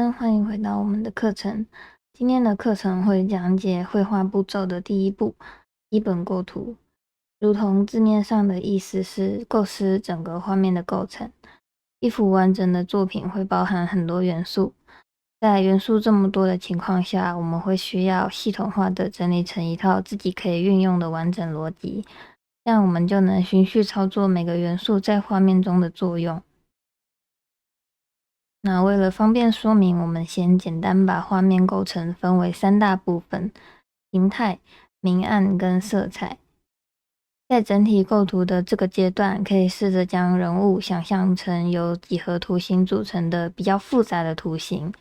生，欢迎回到我们的课程。今天的课程会讲解绘画步骤的第一步——基本构图。如同字面上的意思是构思整个画面的构成。一幅完整的作品会包含很多元素，在元素这么多的情况下，我们会需要系统化的整理成一套自己可以运用的完整逻辑，这样我们就能循序操作每个元素在画面中的作用。那为了方便说明，我们先简单把画面构成分为3大部分：形态、明暗跟色彩。在整体构图的这个阶段，可以试着将人物想象成由几何图形组成的比较复杂的图形。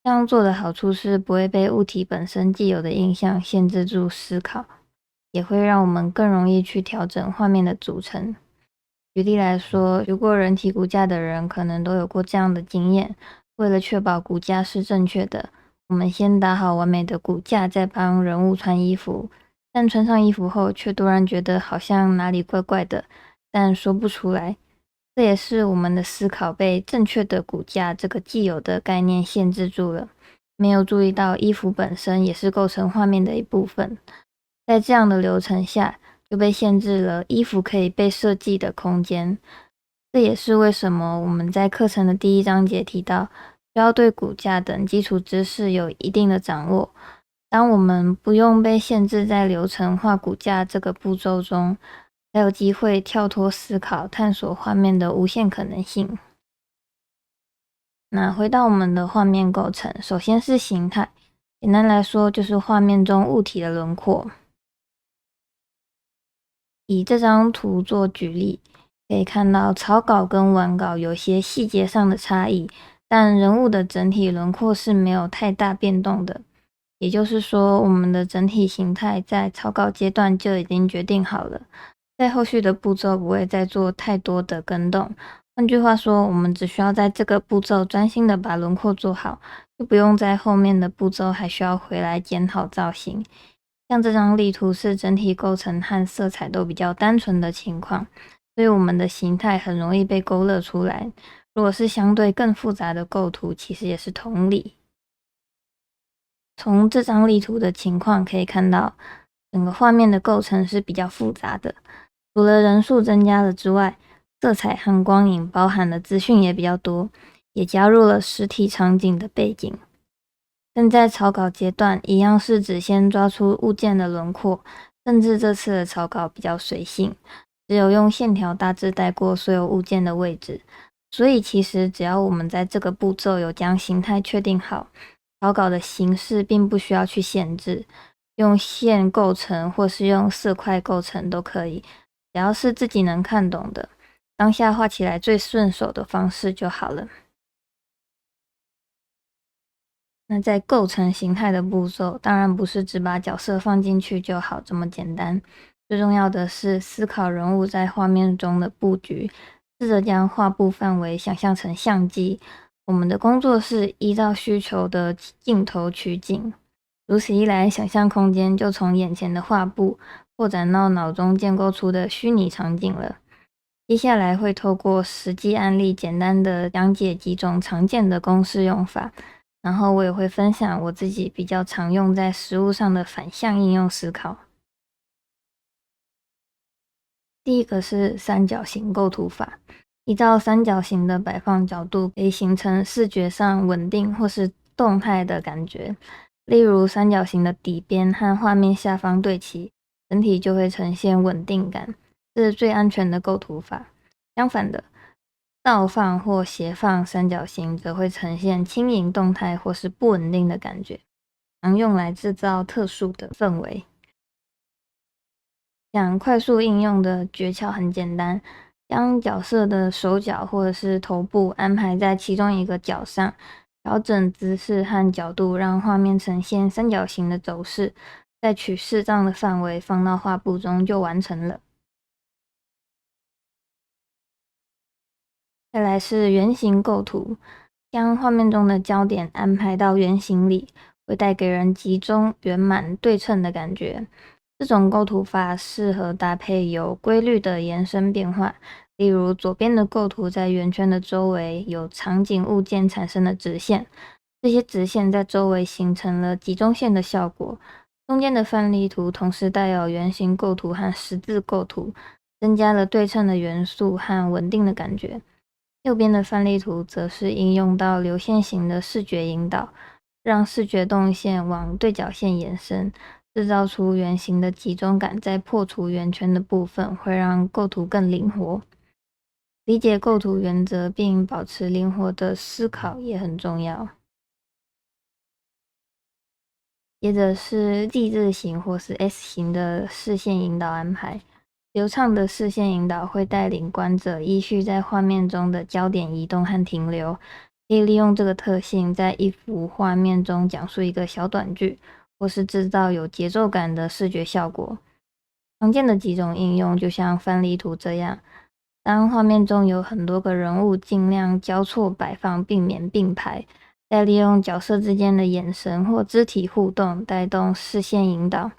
这样做的好处是不会被物体本身既有的印象限制住思考，也会让我们更容易去调整画面的组成。举例来说，学过人体骨架的人可能都有过这样的经验。为了确保骨架是正确的，我们先打好完美的骨架，再帮人物穿衣服。但穿上衣服后，却突然觉得好像哪里怪怪的，但说不出来。这也是我们的思考被正确的骨架这个既有的概念限制住了，没有注意到衣服本身也是构成画面的一部分。在这样的流程下，就被限制了衣服可以被设计的空间。这也是为什么我们在课程的第1章节提到，需要对骨架等基础知识有一定的掌握。当我们不用被限制在流程画骨架这个步骤中，才有机会跳脱思考，探索画面的无限可能性。那回到我们的画面构成，首先是形态，简单来说就是画面中物体的轮廓。以这张图做举例，可以看到草稿跟完稿有些细节上的差异，但人物的整体轮廓是没有太大变动的。也就是说，我们的整体形态在草稿阶段就已经决定好了，在后续的步骤不会再做太多的更动。换句话说，我们只需要在这个步骤专心的把轮廓做好，就不用在后面的步骤还需要回来检讨造型。像这张例图是整体构成和色彩都比较单纯的情况，所以我们的形态很容易被勾勒出来。如果是相对更复杂的构图，其实也是同理。从这张例图的情况可以看到，整个画面的构成是比较复杂的。除了人数增加了之外，色彩和光影包含的资讯也比较多，也加入了实体场景的背景。但在草稿阶段，一样是只先抓出物件的轮廓，甚至这次的草稿比较随性，只有用线条大致带过所有物件的位置。所以其实只要我们在这个步骤有将形态确定好，草稿的形式并不需要去限制，用线构成或是用色块构成都可以，只要是自己能看懂的，当下画起来最顺手的方式就好了。那在构成形态的步骤，当然不是只把角色放进去就好这么简单，最重要的是思考人物在画面中的布局，试着将画布范围想象成相机。我们的工作是依照需求的镜头取景，如此一来，想象空间就从眼前的画布扩展到脑中建构出的虚拟场景了。接下来会透过实际案例简单的讲解几种常见的公式用法，然后我也会分享我自己比较常用在实务上的反向应用思考。第一个是三角形构图法。依照三角形的摆放角度，可以形成视觉上稳定或是动态的感觉。例如三角形的底边和画面下方对齐，整体就会呈现稳定感，这是最安全的构图法。相反的，倒放或斜放三角形则会呈现轻盈动态或是不稳定的感觉，常用来制造特殊的氛围。想快速应用的诀窍很简单，将角色的手脚或者是头部安排在其中一个角上，调整姿势和角度，让画面呈现三角形的走势，再取适当的范围放到画布中就完成了。再来是圆形构图，将画面中的焦点安排到圆形里，会带给人集中、圆满、对称的感觉。这种构图法适合搭配有规律的延伸变化，例如左边的构图在圆圈的周围有场景物件产生的直线，这些直线在周围形成了集中线的效果。中间的范例图同时带有圆形构图和十字构图，增加了对称的元素和稳定的感觉。右边的范例图则是应用到流线型的视觉引导，让视觉动线往对角线延伸，制造出圆形的集中感，在破除圆圈的部分会让构图更灵活。理解构图原则并保持灵活的思考也很重要。接着是 Z 字形或是 S 型的视线引导安排。流畅的视线引导会带领观者依序在画面中的焦点移动和停留，可以利用这个特性在一幅画面中讲述一个小短句，或是制造有节奏感的视觉效果。常见的几种应用就像范例图这样，当画面中有很多个人物，尽量交错摆放，避免并排，再利用角色之间的眼神或肢体互动带动视线引导。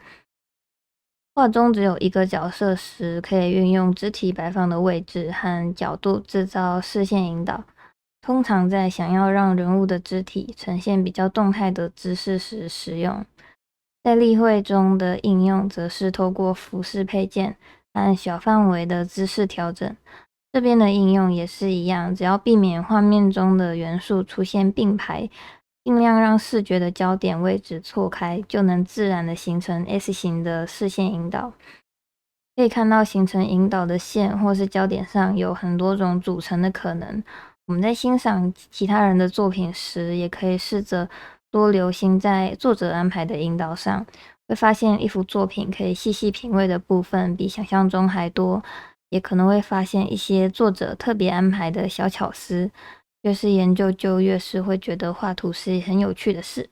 画中只有一个角色时，可以运用肢体摆放的位置和角度制造视线引导。通常在想要让人物的肢体呈现比较动态的姿势时使用。在例会中的应用则是透过服饰配件和小范围的姿势调整。这边的应用也是一样，只要避免画面中的元素出现并排，尽量让视觉的焦点位置错开，就能自然的形成 S 型的视线引导。可以看到形成引导的线或是焦点上有很多种组成的可能。我们在欣赏其他人的作品时，也可以试着多留心在作者安排的引导上，会发现一幅作品可以细细品味的部分比想象中还多，也可能会发现一些作者特别安排的小巧思。越是研究，就越是会觉得画图是很有趣的事。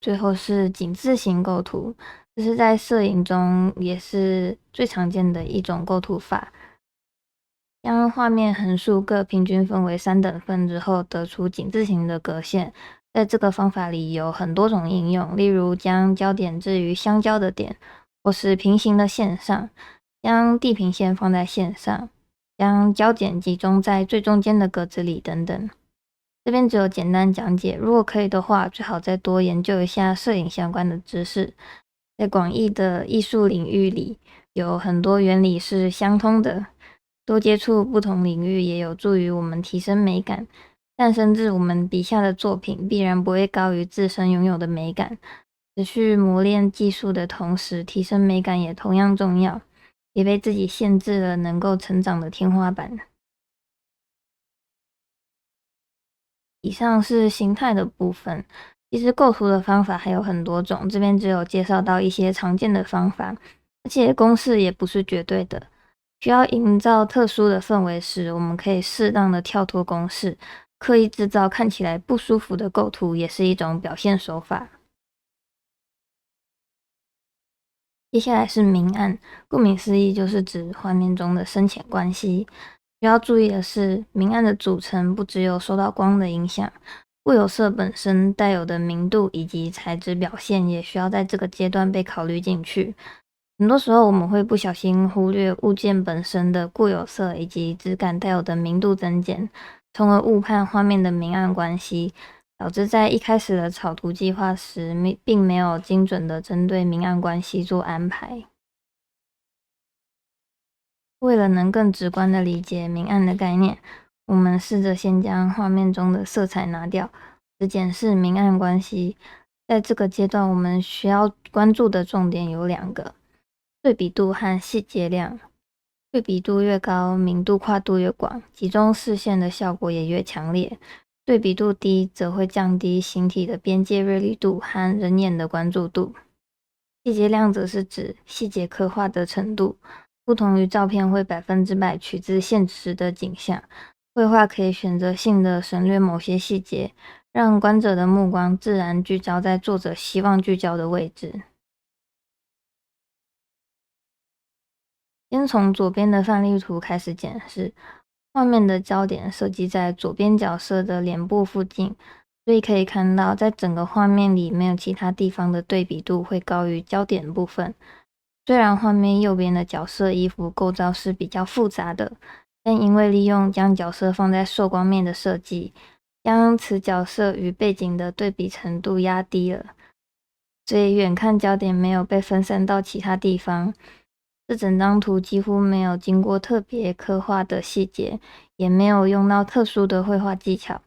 最后是井字形构图，这是在摄影中也是最常见的一种构图法。将画面横竖各平均分为3等份之后，得出井字形的格线。在这个方法里有很多种应用，例如将焦点置于相交的点，或是平行的线上，将地平线放在线上，将焦点集中在最中间的格子里等等。这边只有简单讲解，如果可以的话，最好再多研究一下摄影相关的知识。在广义的艺术领域里，有很多原理是相通的。多接触不同领域也有助于我们提升美感，但甚至我们笔下的作品必然不会高于自身拥有的美感。持续磨练技术的同时，提升美感也同样重要，别被自己限制了能够成长的天花板。以上是形态的部分，其实构图的方法还有很多种，这边只有介绍到一些常见的方法，而且公式也不是绝对的。需要营造特殊的氛围时，我们可以适当的跳脱公式，刻意制造看起来不舒服的构图，也是一种表现手法。接下来是明暗，顾名思义就是指画面中的深浅关系。需要注意的是，明暗的组成不只有受到光的影响，固有色本身带有的明度以及材质表现，也需要在这个阶段被考虑进去。很多时候我们会不小心忽略物件本身的固有色以及质感带有的明度增减，从而误判画面的明暗关系，导致在一开始的草图计划时并没有精准的针对明暗关系做安排。为了能更直观的理解明暗的概念，我们试着先将画面中的色彩拿掉，只检视明暗关系。在这个阶段，我们需要关注的重点有2个。对比度和细节量，对比度越高，明度跨度越广，集中视线的效果也越强烈。对比度低，则会降低形体的边界锐利度和人眼的关注度。细节量则是指细节刻画的程度，不同于照片会100%取自现实的景象，绘画可以选择性的省略某些细节，让观者的目光自然聚焦在作者希望聚焦的位置。先从左边的范例图开始检视，画面的焦点设计在左边角色的脸部附近，所以可以看到在整个画面里没有其他地方的对比度会高于焦点部分。虽然画面右边的角色衣服构造是比较复杂的，但因为利用将角色放在受光面的设计，将此角色与背景的对比程度压低了，所以远看焦点没有被分散到其他地方。这整张图几乎没有经过特别刻画的细节，也没有用到特殊的绘画技巧，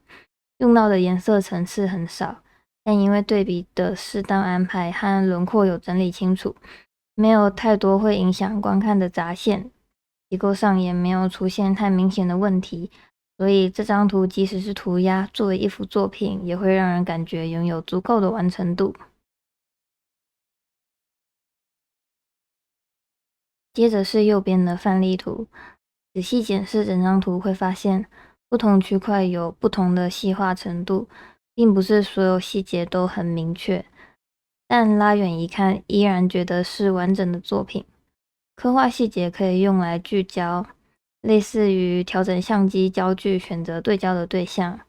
用到的颜色层次很少，但因为对比的适当安排和轮廓有整理清楚，没有太多会影响观看的杂线，结构上也没有出现太明显的问题，所以这张图即使是涂鸦，作为一幅作品，也会让人感觉拥有足够的完成度。接着是右边的范例图，仔细检视整张图会发现，不同区块有不同的细化程度，并不是所有细节都很明确，但拉远一看，依然觉得是完整的作品。刻画细节可以用来聚焦，类似于调整相机焦距，选择对焦的对象。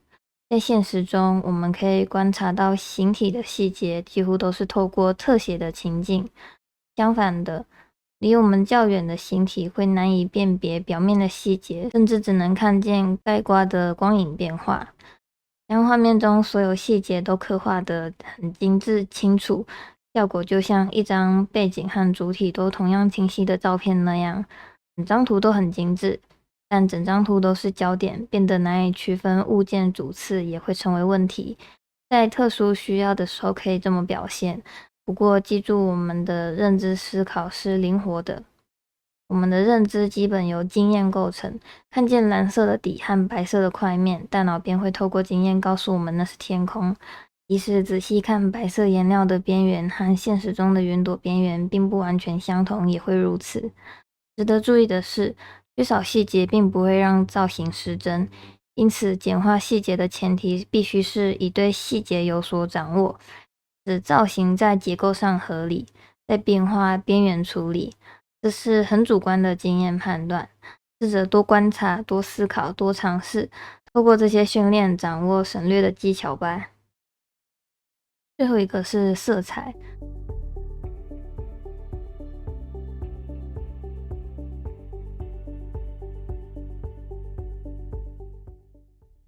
在现实中，我们可以观察到形体的细节几乎都是透过特写的情境。相反的，离我们较远的形体会难以辨别表面的细节，甚至只能看见概括的光影变化。将画面中所有细节都刻画得很精致清楚，效果就像一张背景和主体都同样清晰的照片那样，整张图都很精致，但整张图都是焦点，变得难以区分物件主次也会成为问题。在特殊需要的时候可以这么表现，不过记住我们的认知思考是灵活的。我们的认知基本由经验构成，看见蓝色的底和白色的块面，大脑便会透过经验告诉我们那是天空。即使仔细看白色颜料的边缘和现实中的云朵边缘并不完全相同，也会如此。值得注意的是，缺少细节并不会让造型失真，因此简化细节的前提必须是已对细节有所掌握，使造型在结构上合理，在变化边缘处理。这是很主观的经验判断，试着多观察、多思考、多尝试，透过这些训练掌握省略的技巧吧。最后一个是色彩，